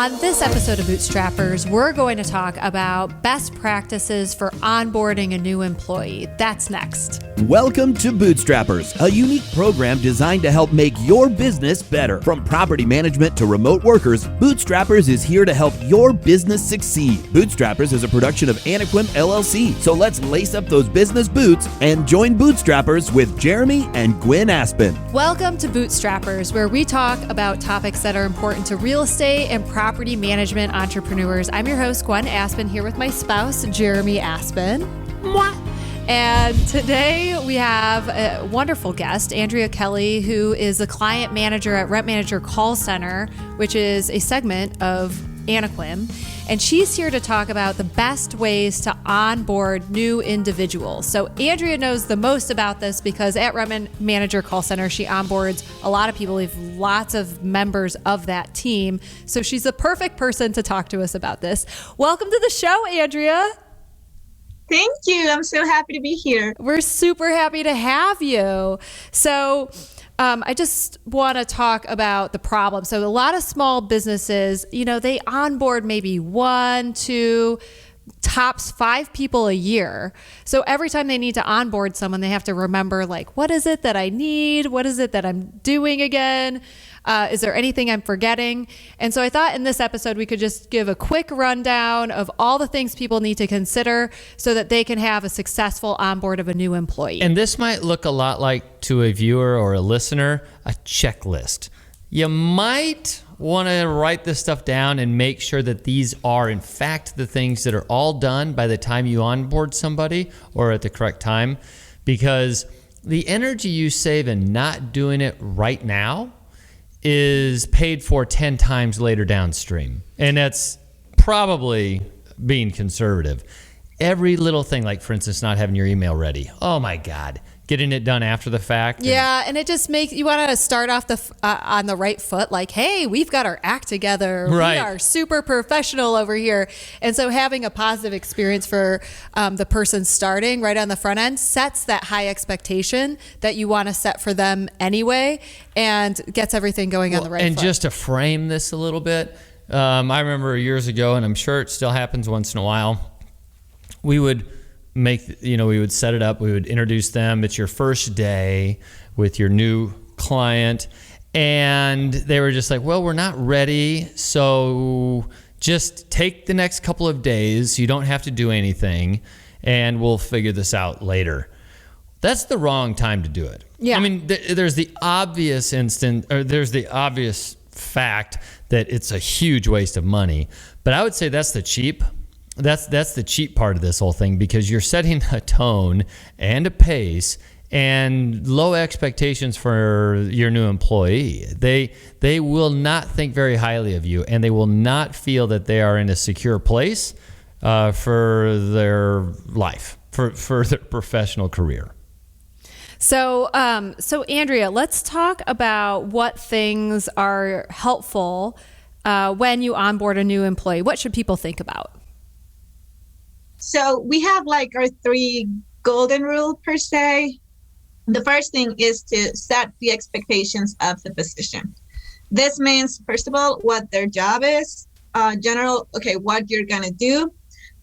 On this episode of Bootstrappers, we're going to talk about best practices for onboarding a new employee. That's next. Welcome to Bootstrappers, a unique program designed to help make your business better. From property management to remote workers, Bootstrappers is here to help your business succeed. Bootstrappers is a production of Anequim, LLC. So let's lace up those business boots and join Bootstrappers with Jeremy and Gwen Aspen. Welcome to Bootstrappers, where we talk about topics that are important to real estate and property management entrepreneurs. I'm your host, Gwen Aspen, here with my spouse, Jeremy Aspen. Mwah. And today we have a wonderful guest, Andrea Kelly, who is the client manager at Rent Manager Call Center, which is a segment of Anequim. And she's here to talk about the best ways to onboard new individuals. So Andrea knows the most about this because at Rent Manager Call Center, she onboards a lot of people. We have lots of members of that team. So she's the perfect person to talk to us about this. Welcome to the show, Andrea. Thank you. I'm so happy to be here. We're super happy to have you. So I just want to talk about the problem. So a lot of small businesses, they onboard maybe 1, 2, tops 5 people a year. So every time they need to onboard someone, they have to remember, what is it that I need? What is it that I'm doing again? Is there anything I'm forgetting? And so I thought in this episode, we could just give a quick rundown of all the things people need to consider so that they can have a successful onboard of a new employee. And this might look a lot like, to a viewer or a listener, a checklist. You might want to write this stuff down and make sure that these are, in fact, the things that are all done by the time you onboard somebody or at the correct time, because the energy you save in not doing it right now is paid for 10 times later downstream. And that's probably being conservative. Every little thing, like for instance, not having your email ready. Oh my God. Getting it done after the fact. Yeah, and it just makes you want to start off on the right foot. Like, hey, we've got our act together. Right. We are super professional over here. And so having a positive experience for the person starting right on the front end sets that high expectation that you want to set for them anyway and gets everything going on the right foot. And just to frame this a little bit, I remember years ago, and I'm sure it still happens once in a while, we would we would set it up, we would introduce them. It's your first day with your new client. And they were just like, well, we're not ready. So just take the next couple of days. You don't have to do anything and we'll figure this out later. That's the wrong time to do it. Yeah. I mean, there's the obvious there's the obvious fact that it's a huge waste of money. But I would say that's the cheap part of this whole thing, because you're setting a tone and a pace and low expectations for your new employee. They will not think very highly of you, and they will not feel that they are in a secure place for their life, for their professional career. So Andrea, let's talk about what things are helpful when you onboard a new employee. What should people think about? So we have our 3 golden rule per se. The first thing is to set the expectations of the position. This means, first of all, what their job is, what you're going to do.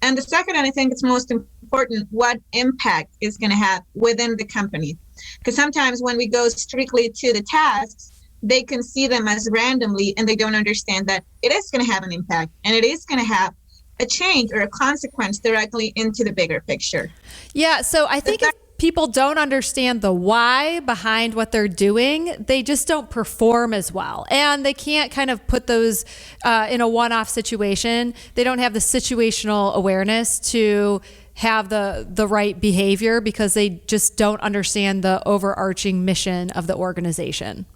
And the second, and I think it's most important, what impact is going to have within the company. Because sometimes when we go strictly to the tasks, they can see them as randomly and they don't understand that it is going to have an impact and it is going to have a change or a consequence directly into the bigger picture. Yeah, so I think if people don't understand the why behind what they're doing, they just don't perform as well. And they can't kind of put those in a one-off situation. They don't have the situational awareness to have the right behavior because they just don't understand the overarching mission of the organization.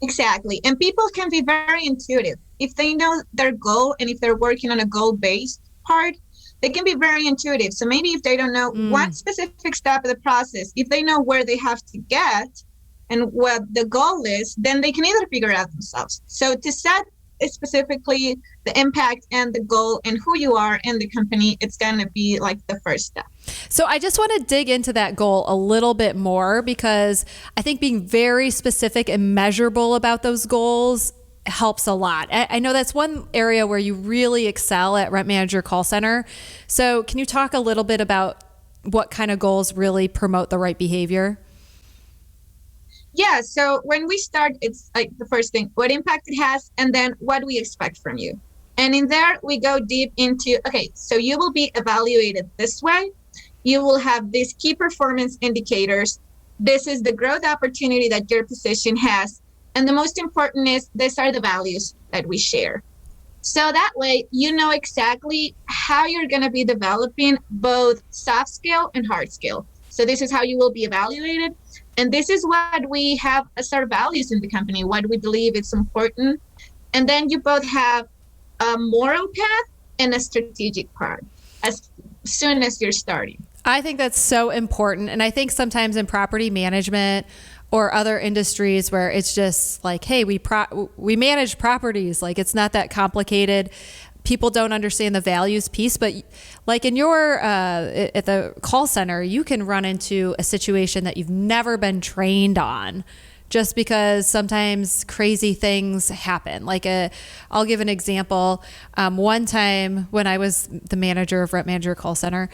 Exactly. And people can be very intuitive. If they know their goal and if they're working on a goal-based part, they can be very intuitive. So maybe if they don't know one specific step of the process, if they know where they have to get and what the goal is, then they can either figure it out themselves. So to set specifically the impact and the goal and who you are in the company, it's going to be the first step. So I just want to dig into that goal a little bit more, because I think being very specific and measurable about those goals helps a lot. I know that's one area where you really excel at Rent Manager Call Center. So can you talk a little bit about what kind of goals really promote the right behavior? Yeah, so when we start, it's like the first thing, what impact it has, and then what we expect from you. And in there, we go deep into, okay, so you will be evaluated this way. You will have these key performance indicators. This is the growth opportunity that your position has. And the most important is, these are the values that we share. So that way, you know exactly how you're going to be developing both soft skill and hard skill. So this is how you will be evaluated. And this is what we have as our values in the company, what we believe is important. And then you both have a moral path and a strategic part as soon as you're starting. I think that's so important. And I think sometimes in property management or other industries where it's just like, hey, we manage properties, like it's not that complicated. People don't understand the values piece, but like in your at the call center, you can run into a situation that you've never been trained on, just because sometimes crazy things happen. Like I'll give an example. One time when I was the manager of Rent Manager Call Center,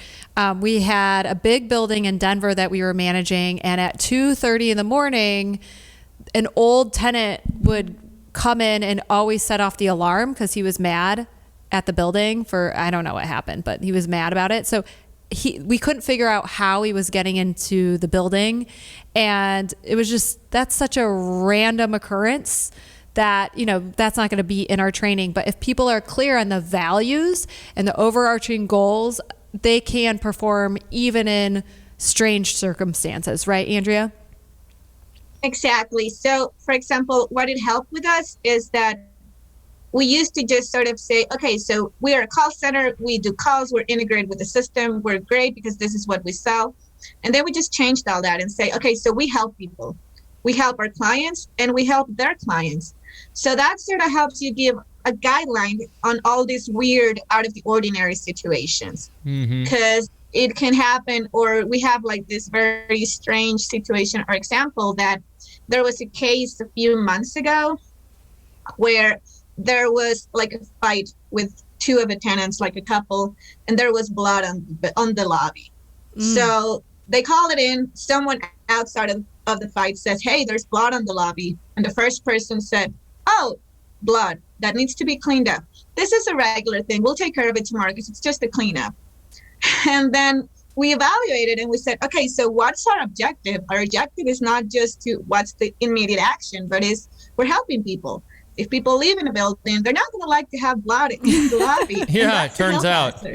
we had a big building in Denver that we were managing, and at 2:30 in the morning, an old tenant would come in and always set off the alarm because he was mad at the building for, I don't know what happened, but he was mad about it. So we couldn't figure out how he was getting into the building. And it was just, that's such a random occurrence that, you know, that's not going to be in our training. But if people are clear on the values and the overarching goals, they can perform even in strange circumstances. Right, Andrea? Exactly. So, for example, what it helped with us is that we used to just sort of say, okay, so we are a call center, we do calls, we're integrated with the system, we're great because this is what we sell. And then we just changed all that and say, okay, so we help people. We help our clients and we help their clients. So that sort of helps you give a guideline on all these weird, out of the ordinary situations. Because it can happen, or we have like this very strange situation or example that there was a case a few months ago where there was like a fight with two of the tenants, like a couple, and there was blood on the lobby. So they call it in. Someone outside of the fight says, hey, there's blood on the lobby. And the first person said, oh, blood, that needs to be cleaned up. This is a regular thing. We'll take care of it tomorrow because it's just a cleanup. And then we evaluated and we said, okay, so what's our objective? Our objective is not just to what's the immediate action, but is we're helping people. If people live in a building, they're not going to like to have blood in the lobby. Yeah, it turns out.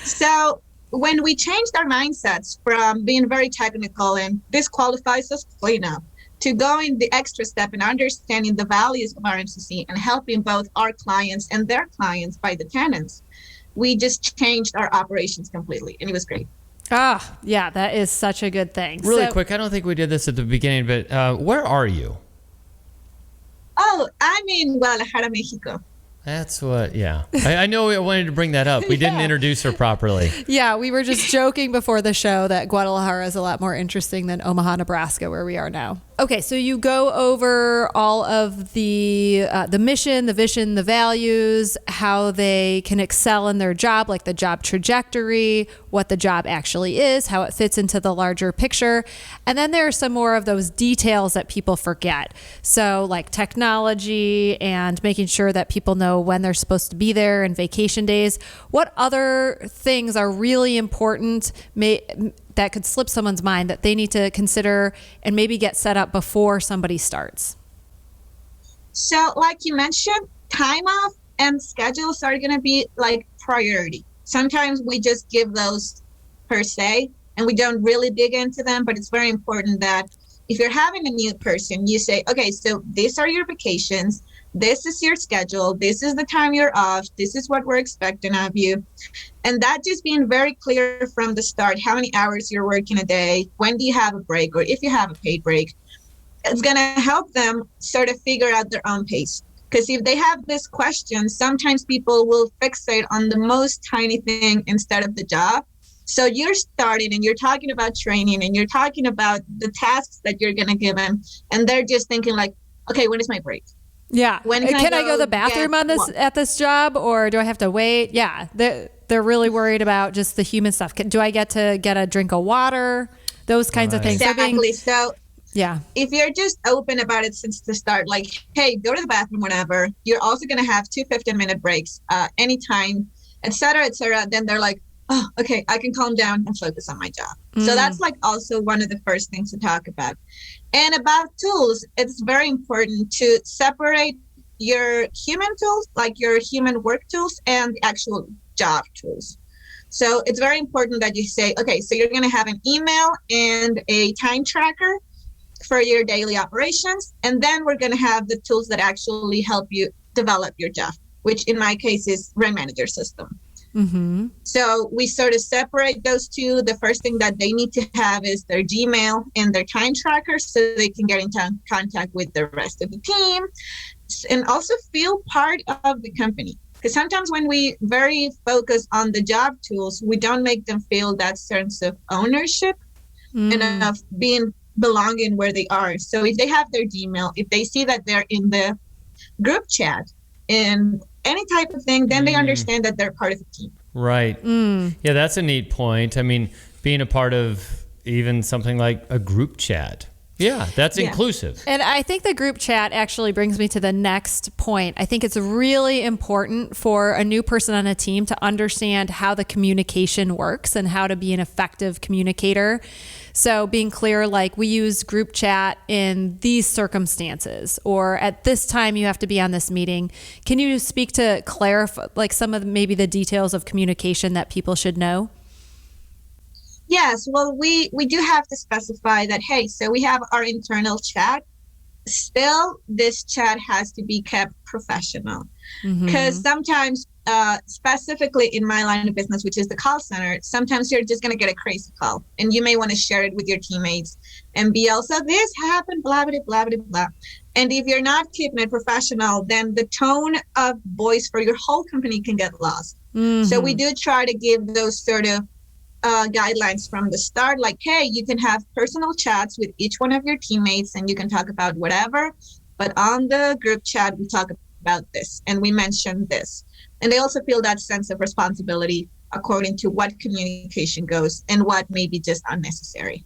So when we changed our mindsets from being very technical and this qualifies as cleanup to going the extra step in understanding the values of RMCC and helping both our clients and their clients by the tenants, we just changed our operations completely, and it was great. Ah, yeah, that is such a good thing. Really quick, I don't think we did this at the beginning, but where are you? Oh, I'm in Guadalajara, Mexico. That's what, yeah. I know I wanted to bring that up. We didn't introduce her properly. Yeah, we were just joking before the show that Guadalajara is a lot more interesting than Omaha, Nebraska, where we are now. Okay, so you go over all of the mission, the vision, the values, how they can excel in their job, like the job trajectory, what the job actually is, how it fits into the larger picture. And then there are some more of those details that people forget. So like technology and making sure that people know when they're supposed to be there and vacation days. What other things are really important that could slip someone's mind that they need to consider and maybe get set up before somebody starts? So like you mentioned, time off and schedules are going to be like priority. Sometimes we just give those per se and we don't really dig into them, but it's very important that if you're having a new person, you say, okay, so these are your vacations. This is your schedule. This is the time you're off. This is what we're expecting of you. And that just being very clear from the start, how many hours you're working a day, when do you have a break, or if you have a paid break, it's going to help them sort of figure out their own pace. Because if they have this question, sometimes people will fixate on the most tiny thing instead of the job. So you're starting and you're talking about training and you're talking about the tasks that you're going to give them. And they're just thinking like, okay, when is my break? Yeah. When can I go to the bathroom at this job, or do I have to wait? Yeah. They're really worried about just the human stuff. Do I get to get a drink of water? Those kinds of things. Exactly. So yeah. If you're just open about it since the start, like, hey, go to the bathroom whenever, you're also going to have 2 15-minute breaks anytime, et cetera, then they're like, oh, okay, I can calm down and focus on my job. So that's like also one of the first things to talk about. And about tools, it's very important to separate your human tools, like your human work tools, and the actual job tools. So it's very important that you say, okay, so you're going to have an email and a time tracker for your daily operations. And then we're going to have the tools that actually help you develop your job, which in my case is Brand Manager System. Mm-hmm. So we sort of separate those two. The first thing that they need to have is their Gmail and their time tracker so they can get in contact with the rest of the team and also feel part of the company. Because sometimes when we very focus on the job tools, we don't make them feel that sense of ownership and of belonging where they are. So if they have their Gmail, if they see that they're in the group chat and any type of thing, then they understand that they're part of the team. Right. Yeah, that's a neat point. I mean, being a part of even something like a group chat. Yeah, that's inclusive. And I think the group chat actually brings me to the next point. I think it's really important for a new person on a team to understand how the communication works and how to be an effective communicator. So being clear, like we use group chat in these circumstances, or at this time you have to be on this meeting. Can you speak to clarify like some of maybe the details of communication that people should know? Yes, well, we do have to specify that, hey, so we have our internal chat. Still, this chat has to be kept professional. Because sometimes, specifically in my line of business, which is the call center, sometimes you're just going to get a crazy call. And you may want to share it with your teammates and be also, this happened, blah, blah, blah, blah, blah. And if you're not keeping it professional, then the tone of voice for your whole company can get lost. So we do try to give those sort of guidelines from the start, like, hey, you can have personal chats with each one of your teammates and you can talk about whatever, but on the group chat we talk about this and we mention this. And they also feel that sense of responsibility according to what communication goes and what may be just unnecessary.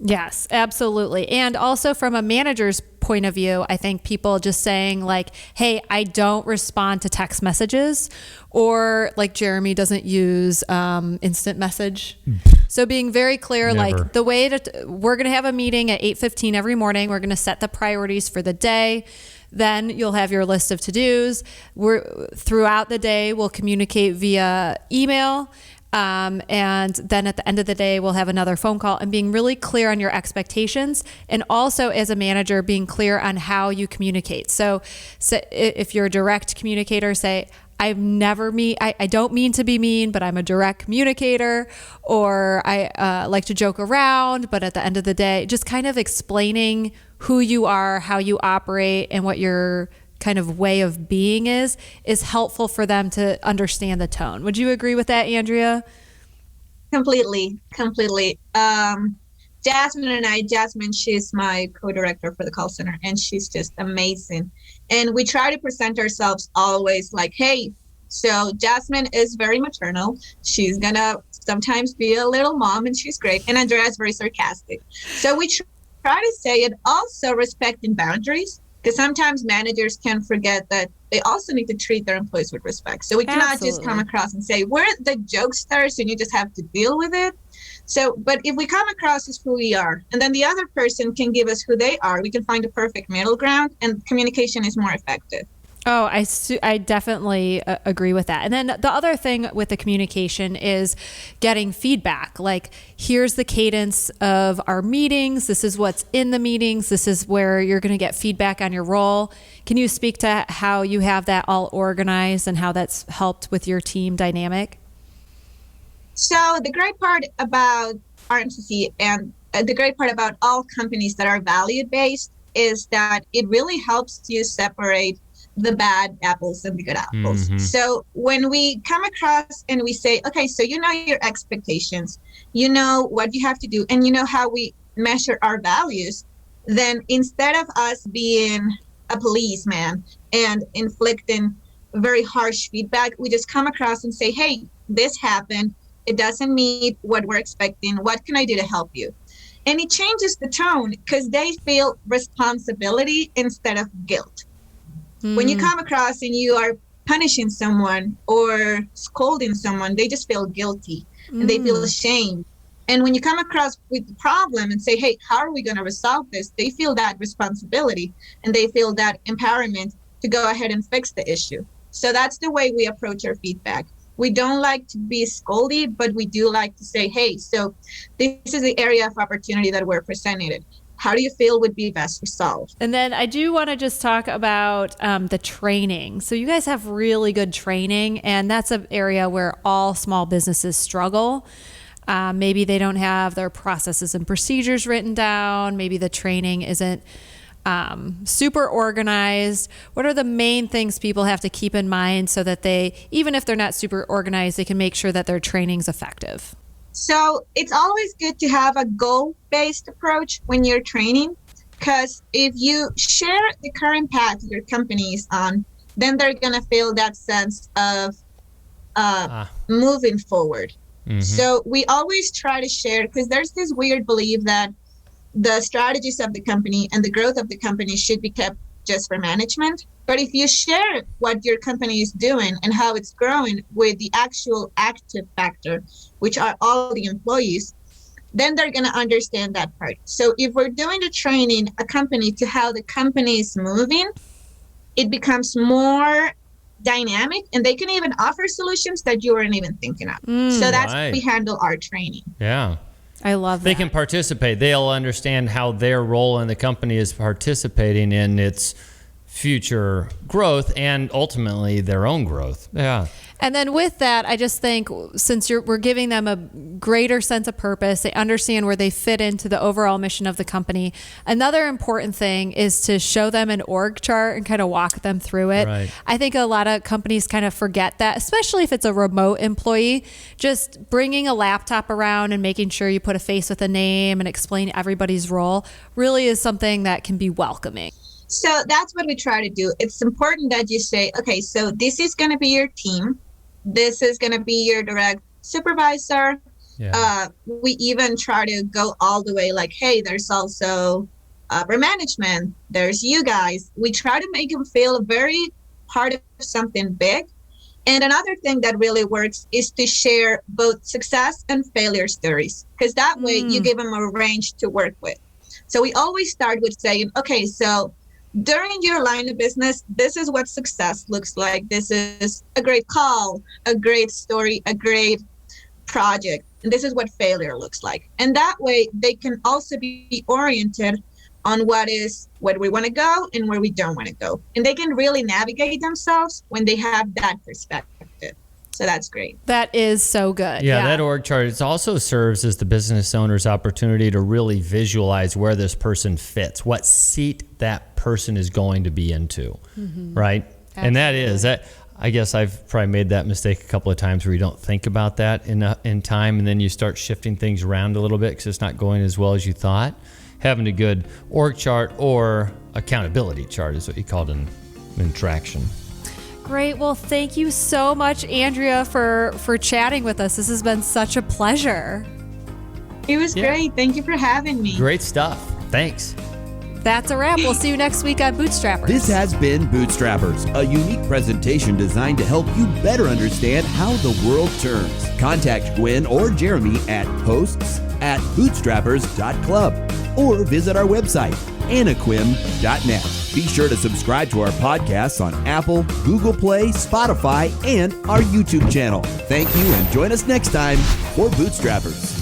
Yes, absolutely. And also from a manager's point of view, I think people just saying like, hey, I don't respond to text messages, or like Jeremy doesn't use instant message. So being very clear, like the way that we're going to have a meeting at 8:15 every morning, we're going to set the priorities for the day. Then you'll have your list of to-dos. Throughout the day, we'll communicate via email. And then at the end of the day, we'll have another phone call, and being really clear on your expectations. And also as a manager, being clear on how you communicate. So if you're a direct communicator, say, I don't mean to be mean, but I'm a direct communicator, or I like to joke around, but at the end of the day, just kind of explaining who you are, how you operate, and what your kind of way of being is helpful for them to understand the tone. Would you agree with that, Andrea? Completely. Jasmine, she's my co-director for the call center, and she's just amazing. And we try to present ourselves always like, hey, so Jasmine is very maternal. She's gonna sometimes be a little mom, and she's great. And Andrea is very sarcastic. So we try to say it, also respecting boundaries. Because sometimes managers can forget that they also need to treat their employees with respect. So we cannot just come across and say, we're the jokesters and you just have to deal with it. So, but if we come across as who we are, and then the other person can give us who they are, we can find a perfect middle ground, and communication is more effective. Oh, I definitely agree with that. And then the other thing with the communication is getting feedback. Like, here's the cadence of our meetings. This is what's in the meetings. This is where you're going to get feedback on your role. Can you speak to how you have that all organized and how that's helped with your team dynamic? So the great part about RMCC and the great part about all companies that are value-based is that it really helps you separate the bad apples and the good apples. So when we come across and we say, okay, so you know your expectations, you know what you have to do, and you know how we measure our values, then instead of us being a policeman and inflicting very harsh feedback. We just come across and say, hey, this happened. It doesn't meet what we're expecting. What can I do to help you? And it changes the tone because they feel responsibility instead of guilt. When you come across and you are punishing someone or scolding someone, they just feel guilty and they feel ashamed. And when you come across with the problem and say, hey, how are we going to resolve this? They feel that responsibility and they feel that empowerment to go ahead and fix the issue. So that's the way we approach our feedback. We don't like to be scolded, but we do like to say, hey, so this is the area of opportunity that we're presented. How do you feel would be best resolved? And then I do want to just talk about the training. So you guys have really good training, and that's an area where all small businesses struggle. Maybe they don't have their processes and procedures written down. Maybe the training isn't super organized. What are the main things people have to keep in mind so that they, even if they're not super organized, they can make sure that their training's effective? So it's always good to have a goal-based approach when you're training, because if you share the current path your company is on, then they're going to feel that sense of moving forward. Mm-hmm. So we always try to share, because there's this weird belief that the strategies of the company and the growth of the company should be kept just for management. But if you share what your company is doing and how it's growing with the actual active factor, which are all the employees, then they're going to understand that part. So if we're doing the training a company to how the company is moving, it becomes more dynamic and they can even offer solutions that you weren't even thinking of. So that's how we handle our training. Yeah. I love that. They can participate. They'll understand how their role in the company is participating in its future growth and ultimately their own growth. Yeah. And then with that, I just think since we're giving them a greater sense of purpose, they understand where they fit into the overall mission of the company. Another important thing is to show them an org chart and kind of walk them through it. Right. I think a lot of companies kind of forget that, especially if it's a remote employee. Just bringing a laptop around and making sure you put a face with a name and explain everybody's role really is something that can be welcoming. So that's what we try to do. It's important that you say, okay, so this is going to be your team. This is going to be your direct supervisor. Yeah. We even try to go all the way like, hey, there's also upper management. There's you guys. We try to make them feel very part of something big. And another thing that really works is to share both success and failure stories, because that way you give them a range to work with. So we always start with saying, okay, so during your line of business, this is what success looks like. This is a great call, a great story, a great project. And this is what failure looks like. And that way they can also be oriented on where we want to go and where we don't want to go. And they can really navigate themselves when they have that perspective. So that's great. That is so good. Yeah, that org chart, it also serves as the business owner's opportunity to really visualize where this person fits, what seat that person is going to be into, right? Absolutely. And that is, I guess I've probably made that mistake a couple of times where you don't think about that in time, and then you start shifting things around a little bit because it's not going as well as you thought. Having a good org chart or accountability chart is what you call it in traction. Great. Well, thank you so much, Andrea, for chatting with us. This has been such a pleasure. It was great. Thank you for having me. Great stuff. Thanks. That's a wrap. We'll see you next week on Bootstrappers. This has been Bootstrappers, a unique presentation designed to help you better understand how the world turns. Contact Gwen or Jeremy at hosts@bootstrappers.club or visit our website, Anequim.net. Be sure to subscribe to our podcasts on Apple, Google Play, Spotify, and our YouTube channel. Thank you, and join us next time for Bootstrappers.